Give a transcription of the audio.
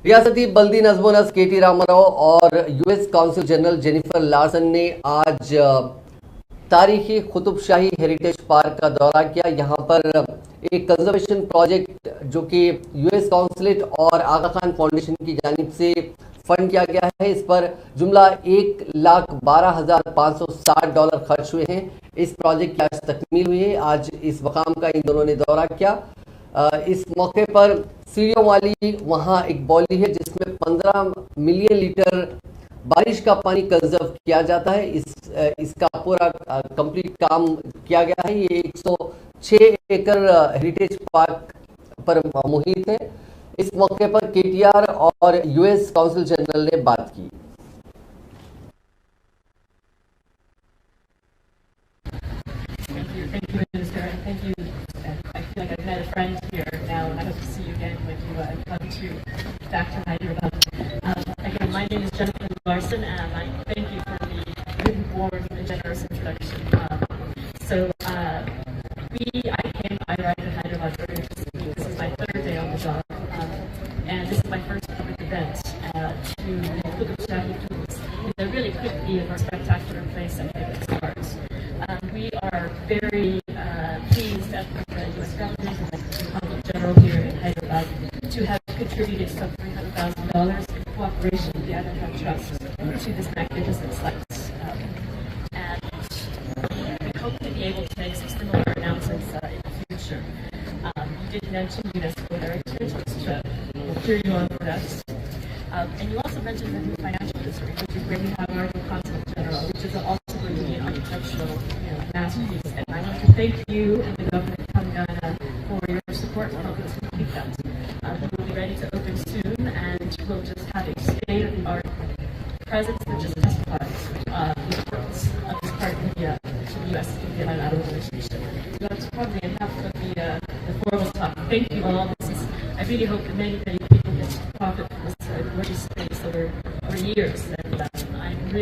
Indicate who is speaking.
Speaker 1: रियासती बल्दी नज़्मो नस्क केटी रामाराव और US council general Jennifer Larsen ने आज तारीखी कुतुब शाही हेरिटेज पार्क का दौरा किया। यहाँ पर एक कंजर्वेशन प्रोजेक्ट जो कि यूएस काउंसिलेट और आगा खान फाउंडेशन की जानिब से फंड किया गया है, इस पर जुमला $1,12,560 खर्च हुए हैं। इस प्रोजेक्ट की आज तकमील हुई है। आज इस मकाम का इन दोनों ने दौरा किया। इस मौके पर सीढ़ियों वाली वहाँ एक बॉली है जिसमें 15 मिलियन लीटर बारिश का पानी कंजर्व किया जाता है। इसका पूरा कंप्लीट काम किया गया है। ये 106 एकड़ हेरिटेज पार्क पर मुहित है। इस मौके पर केटीआर और यूएस काउंसिल जनरल ने बात की।
Speaker 2: Thank you. I feel like I've met a friend here now, and I hope to see you again when you come back to Hyderabad. Again, my name is Jennifer Larson, and I thank you for the really warm and generous introduction. I arrived in Hyderabad earlier this week. This is my third day on the job, and this is my first public event to the Qutb Shahi Tombs. It really could be a more spectacular place than it starts. We are very pleased at the U.S. government and the Consul General here in Hyderabad to have contributed some $300,000 in cooperation with the Aga Khan Trust to this magnificent site. And we hope to be able to make some similar announcements in the future. You did mention UNESCO Heritage, which will cheer you on for that. And you also mentioned the new financial district, which is where we have our new Consul General, which is also going to be an architectural masterpiece. And I want to thank you and the government of Telangana for your support to help us complete that. We'll be ready to open soon, and we'll just have a state-of-the-art presence that just testifies the importance of this part of India to the U.S. India bilateral relationship. That's probably enough of the formal talk. Thank you all. I really hope that many people get to profit from this gorgeous space over years, and